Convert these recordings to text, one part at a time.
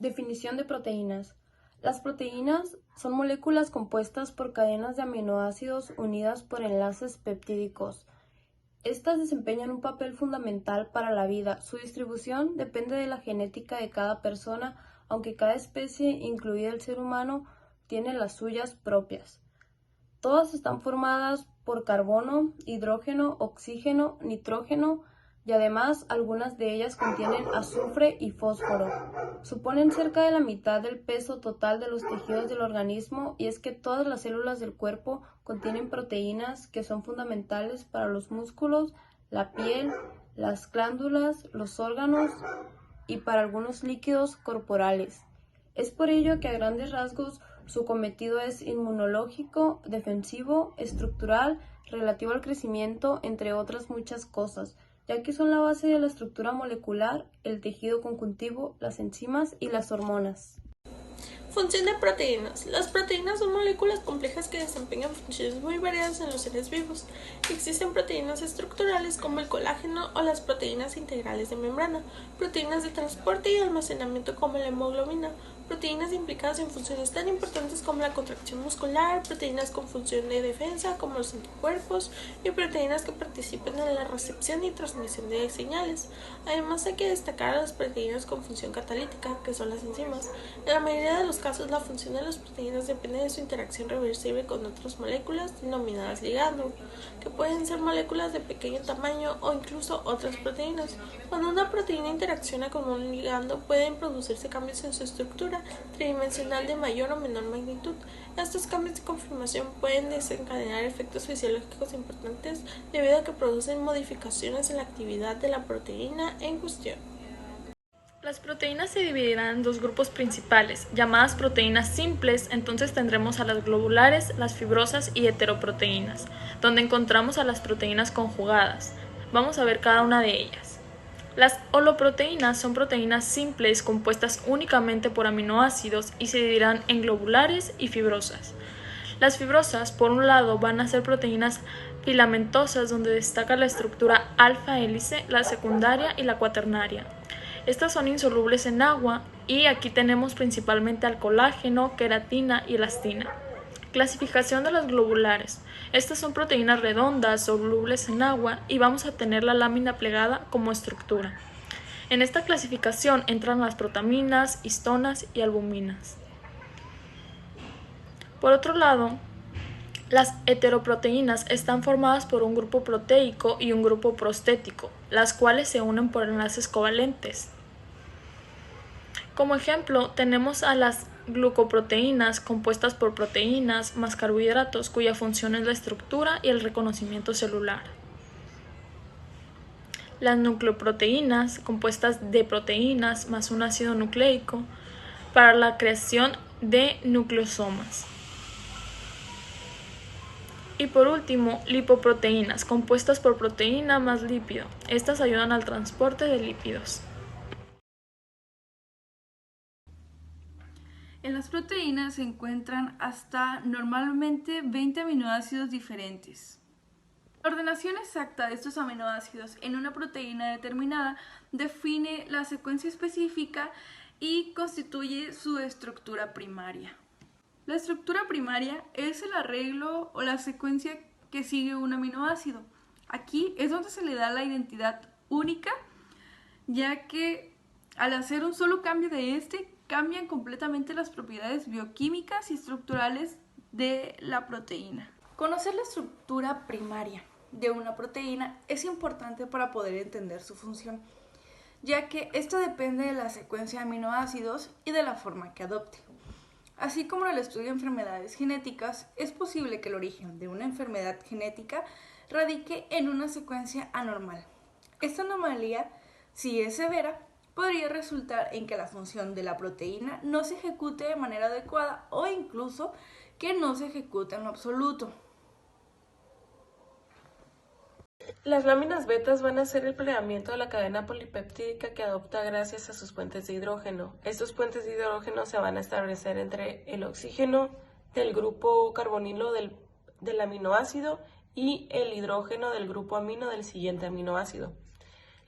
Definición de proteínas. Las proteínas son moléculas compuestas por cadenas de aminoácidos unidas por enlaces peptídicos. Estas desempeñan un papel fundamental para la vida. Su distribución depende de la genética de cada persona, aunque cada especie, incluida el ser humano, tiene las suyas propias. Todas están formadas por carbono, hidrógeno, oxígeno, nitrógeno, y además algunas de ellas contienen azufre y fósforo. Suponen cerca de la mitad del peso total de los tejidos del organismo, y es que todas las células del cuerpo contienen proteínas que son fundamentales para los músculos, la piel, las glándulas, los órganos y para algunos líquidos corporales. Es por ello que a grandes rasgos su cometido es inmunológico, defensivo, estructural, relativo al crecimiento, entre otras muchas cosas, ya que son la base de la estructura molecular, el tejido conjuntivo, las enzimas y las hormonas. Función de proteínas. Las proteínas son moléculas complejas que desempeñan funciones muy variadas en los seres vivos. Existen proteínas estructurales como el colágeno o las proteínas integrales de membrana, proteínas de transporte y almacenamiento como la hemoglobina, proteínas implicadas en funciones tan importantes como la contracción muscular, proteínas con función de defensa como los anticuerpos y proteínas que participan en la recepción y transmisión de señales. Además hay que destacar a las proteínas con función catalítica, que son las enzimas. En la mayoría de los casos, la función de las proteínas depende de su interacción reversible con otras moléculas denominadas ligando, que pueden ser moléculas de pequeño tamaño o incluso otras proteínas. Cuando una proteína interacciona con un ligando, pueden producirse cambios en su estructura tridimensional de mayor o menor magnitud. Estos cambios de conformación pueden desencadenar efectos fisiológicos importantes debido a que producen modificaciones en la actividad de la proteína en cuestión. Las proteínas se dividirán en dos grupos principales, llamadas proteínas simples. Entonces tendremos a las globulares, las fibrosas y heteroproteínas, donde encontramos a las proteínas conjugadas. Vamos a ver cada una de ellas. Las holoproteínas son proteínas simples compuestas únicamente por aminoácidos y se dividirán en globulares y fibrosas. Las fibrosas, por un lado, van a ser proteínas filamentosas, donde destaca la estructura alfa-hélice, la secundaria y la cuaternaria. Estas son insolubles en agua y aquí tenemos principalmente al colágeno, queratina y elastina. Clasificación de las globulares. Estas son proteínas redondas, solubles en agua y vamos a tener la lámina plegada como estructura. En esta clasificación entran las protaminas, histonas y albuminas. Por otro lado, las heteroproteínas están formadas por un grupo proteico y un grupo prostético, las cuales se unen por enlaces covalentes. Como ejemplo, tenemos a las glucoproteínas, compuestas por proteínas más carbohidratos, cuya función es la estructura y el reconocimiento celular. Las nucleoproteínas, compuestas de proteínas más un ácido nucleico, para la creación de nucleosomas. Y por último, lipoproteínas, compuestas por proteína más lípido. Estas ayudan al transporte de lípidos. En las proteínas se encuentran hasta normalmente 20 aminoácidos diferentes. La ordenación exacta de estos aminoácidos en una proteína determinada define la secuencia específica y constituye su estructura primaria. La estructura primaria es el arreglo o la secuencia que sigue un aminoácido. Aquí es donde se le da la identidad única, ya que al hacer un solo cambio de cambian completamente las propiedades bioquímicas y estructurales de la proteína. Conocer la estructura primaria de una proteína es importante para poder entender su función, ya que esto depende de la secuencia de aminoácidos y de la forma que adopte. Así como en el estudio de enfermedades genéticas, es posible que el origen de una enfermedad genética radique en una secuencia anormal. Esta anomalía, si es severa, podría resultar en que la función de la proteína no se ejecute de manera adecuada o incluso que no se ejecute en lo absoluto. Las láminas betas van a ser el plegamiento de la cadena polipeptídica que adopta gracias a sus puentes de hidrógeno. Estos puentes de hidrógeno se van a establecer entre el oxígeno del grupo carbonilo del aminoácido y el hidrógeno del grupo amino del siguiente aminoácido.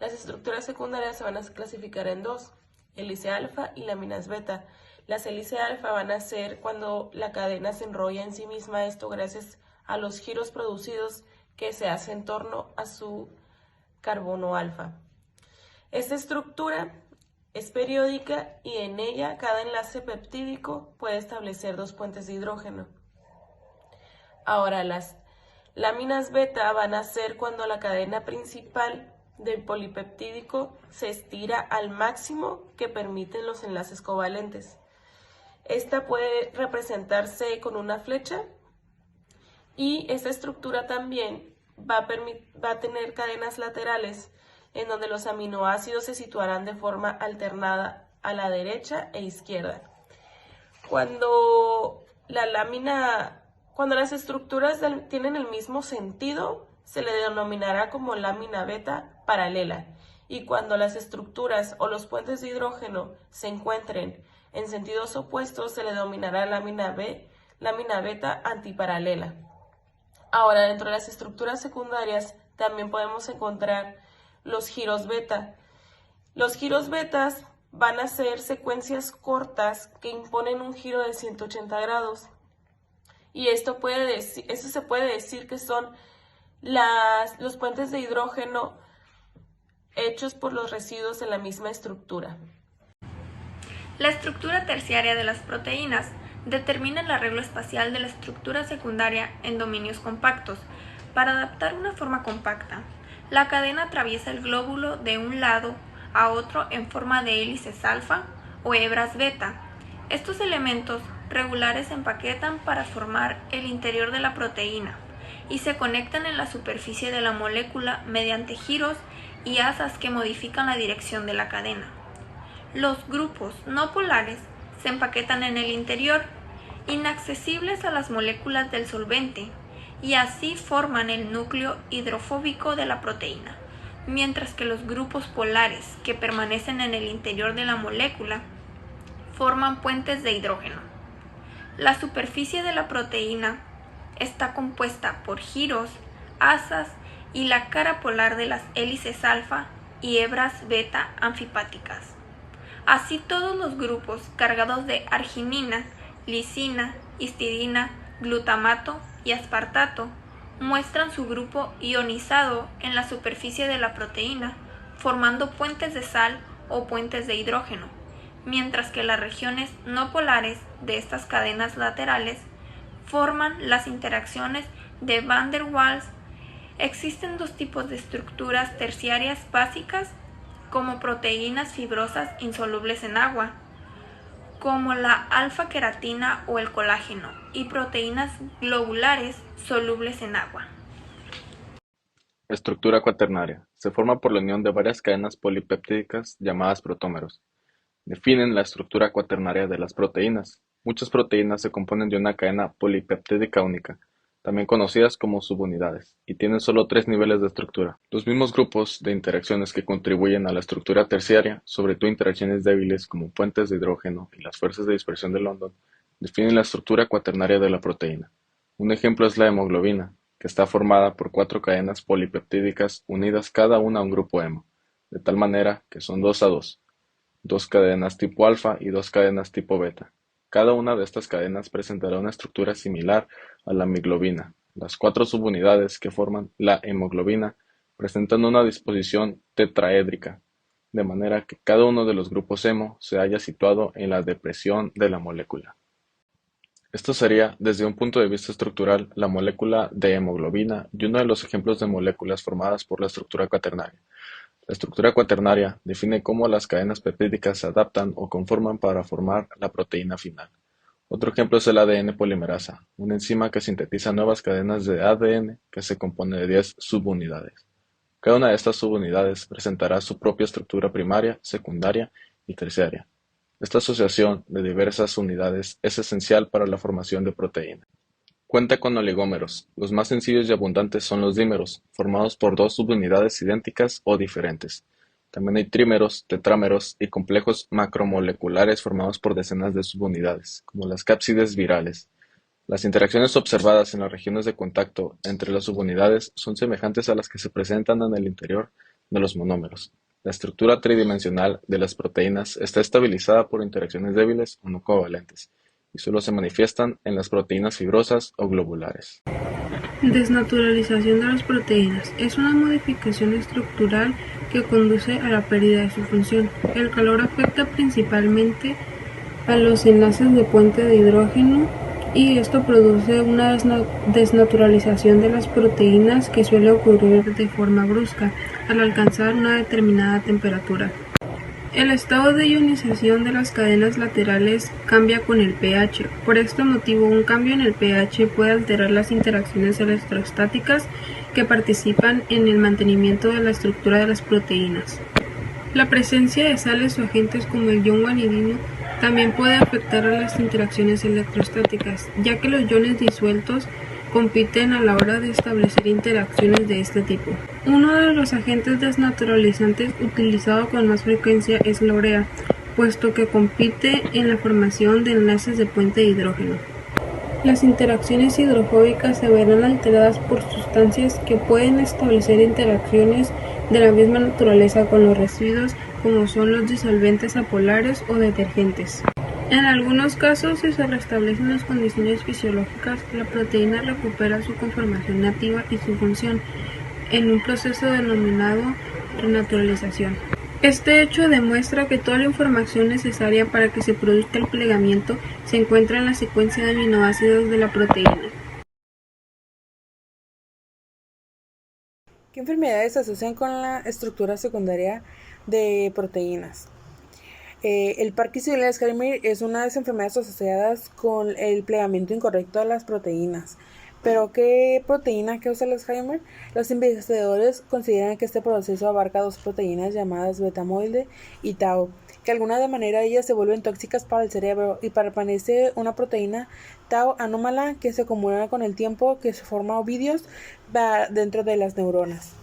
Las estructuras secundarias se van a clasificar en dos. hélice alfa y láminas beta. Las hélices alfa van a ser cuando la cadena se enrolla en sí misma, esto gracias a los giros producidos que se hacen en torno a su carbono alfa. Esta estructura es periódica y en ella cada enlace peptídico puede establecer dos puentes de hidrógeno. Ahora, las láminas beta van a ser cuando la cadena principal del polipeptídico se estira al máximo que permiten los enlaces covalentes. Esta puede representarse con una flecha y esta estructura también va a tener cadenas laterales en donde los aminoácidos se situarán de forma alternada a la derecha e izquierda. Cuando las estructuras tienen el mismo sentido, se le denominará como lámina beta paralela, y cuando las estructuras o los puentes de hidrógeno se encuentren en sentidos opuestos, se le denominará lámina beta antiparalela. Ahora, dentro de las estructuras secundarias también podemos encontrar los giros beta. Los giros betas van a ser secuencias cortas que imponen un giro de 180 grados. Y esto se puede decir que son los puentes de hidrógeno hechos por los residuos de la misma estructura. La estructura terciaria de las proteínas determina el arreglo espacial de la estructura secundaria en dominios compactos. Para adaptar una forma compacta, la cadena atraviesa el glóbulo de un lado a otro en forma de hélices alfa o hebras beta. Estos elementos regulares se empaquetan para formar el interior de la proteína y se conectan en la superficie de la molécula mediante giros y asas que modifican la dirección de la cadena. Los grupos no polares se empaquetan en el interior, inaccesibles a las moléculas del solvente, y así forman el núcleo hidrofóbico de la proteína, mientras que los grupos polares que permanecen en el interior de la molécula forman puentes de hidrógeno. La superficie de la proteína está compuesta por giros, asas y la cara polar de las hélices alfa y hebras beta anfipáticas. Así todos los grupos cargados de arginina, lisina, histidina, glutamato y aspartato muestran su grupo ionizado en la superficie de la proteína, formando puentes de sal o puentes de hidrógeno, mientras que las regiones no polares de estas cadenas laterales forman las interacciones de Van der Waals. Existen dos tipos de estructuras terciarias básicas, como proteínas fibrosas insolubles en agua, como la alfa-queratina o el colágeno, y proteínas globulares solubles en agua. Estructura cuaternaria. Se forma por la unión de varias cadenas polipeptídicas llamadas protómeros. Definen la estructura cuaternaria de las proteínas. Muchas proteínas se componen de una cadena polipeptídica única, también conocidas como subunidades, y tienen solo 3 niveles de estructura. Los mismos grupos de interacciones que contribuyen a la estructura terciaria, sobre todo interacciones débiles como puentes de hidrógeno y las fuerzas de dispersión de London, definen la estructura cuaternaria de la proteína. Un ejemplo es la hemoglobina, que está formada por 4 cadenas polipeptídicas unidas cada una a un grupo hemo, de tal manera que son 2 a 2, 2 cadenas tipo alfa y 2 cadenas tipo beta. Cada una de estas cadenas presentará una estructura similar a la hemoglobina. Las 4 subunidades que forman la hemoglobina presentan una disposición tetraédrica, de manera que cada uno de los grupos hemo se halla situado en la depresión de la molécula. Esto sería, desde un punto de vista estructural, la molécula de hemoglobina y uno de los ejemplos de moléculas formadas por la estructura cuaternaria. La estructura cuaternaria define cómo las cadenas peptídicas se adaptan o conforman para formar la proteína final. Otro ejemplo es el ADN polimerasa, una enzima que sintetiza nuevas cadenas de ADN que se compone de 10 subunidades. Cada una de estas subunidades presentará su propia estructura primaria, secundaria y terciaria. Esta asociación de diversas unidades es esencial para la formación de proteína. Cuenta con oligómeros. Los más sencillos y abundantes son los dímeros, formados por 2 subunidades idénticas o diferentes. También hay trímeros, tetrámeros y complejos macromoleculares formados por decenas de subunidades, como las cápsides virales. Las interacciones observadas en las regiones de contacto entre las subunidades son semejantes a las que se presentan en el interior de los monómeros. La estructura tridimensional de las proteínas está estabilizada por interacciones débiles o no covalentes y solo se manifiestan en las proteínas fibrosas o globulares. Desnaturalización de las proteínas es una modificación estructural que conduce a la pérdida de su función. El calor afecta principalmente a los enlaces de puente de hidrógeno y esto produce una desnaturalización de las proteínas que suele ocurrir de forma brusca al alcanzar una determinada temperatura. El estado de ionización de las cadenas laterales cambia con el pH. Por este motivo, un cambio en el pH puede alterar las interacciones electrostáticas que participan en el mantenimiento de la estructura de las proteínas. La presencia de sales o agentes como el ion guanidino también puede afectar a las interacciones electrostáticas, ya que los iones disueltos compiten a la hora de establecer interacciones de este tipo. Uno de los agentes desnaturalizantes utilizado con más frecuencia es la urea, puesto que compite en la formación de enlaces de puente de hidrógeno. Las interacciones hidrofóbicas se verán alteradas por sustancias que pueden establecer interacciones de la misma naturaleza con los residuos, como son los disolventes apolares o detergentes. En algunos casos, si se restablecen las condiciones fisiológicas, la proteína recupera su conformación nativa y su función en un proceso denominado renaturalización. Este hecho demuestra que toda la información necesaria para que se produzca el plegamiento se encuentra en la secuencia de aminoácidos de la proteína. ¿Qué enfermedades se asocian con la estructura secundaria de proteínas? El Parkinson y el Alzheimer es una de las enfermedades asociadas con el plegamiento incorrecto de las proteínas. ¿Pero qué proteína causa el Alzheimer? Los investigadores consideran que este proceso abarca dos proteínas llamadas beta-amiloide y tau, que de alguna manera ellas se vuelven tóxicas para el cerebro y permanece una proteína tau anómala que se acumula con el tiempo, que se forma ovidios dentro de las neuronas.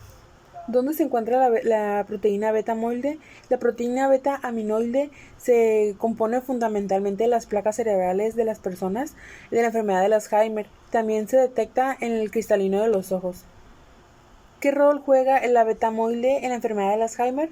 ¿Dónde se encuentra la proteína beta-amiloide? La proteína beta-amiloide se compone fundamentalmente de las placas cerebrales de las personas de la enfermedad del Alzheimer. También se detecta en el cristalino de los ojos. ¿Qué rol juega la beta-amiloide en la enfermedad del Alzheimer?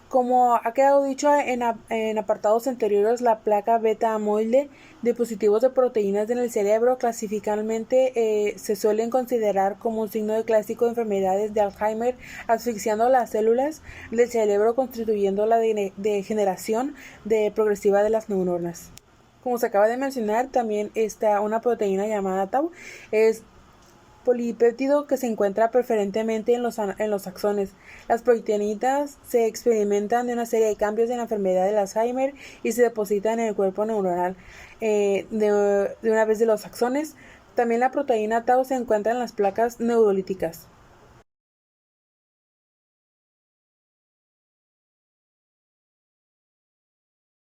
Como ha quedado dicho en apartados anteriores, la placa beta-amiloide, dispositivos de proteínas en el cerebro, clasificalmente se suelen considerar como un signo clásico de enfermedades de Alzheimer, asfixiando las células del cerebro, constituyendo la degeneración progresiva de las neuronas. Como se acaba de mencionar, también está una proteína llamada tau, es polipéptido que se encuentra preferentemente en los axones. Las proteínas se experimentan de una serie de cambios en la enfermedad del Alzheimer y se depositan en el cuerpo neuronal de una vez de los axones. También la proteína tau se encuentra en las placas neurolíticas.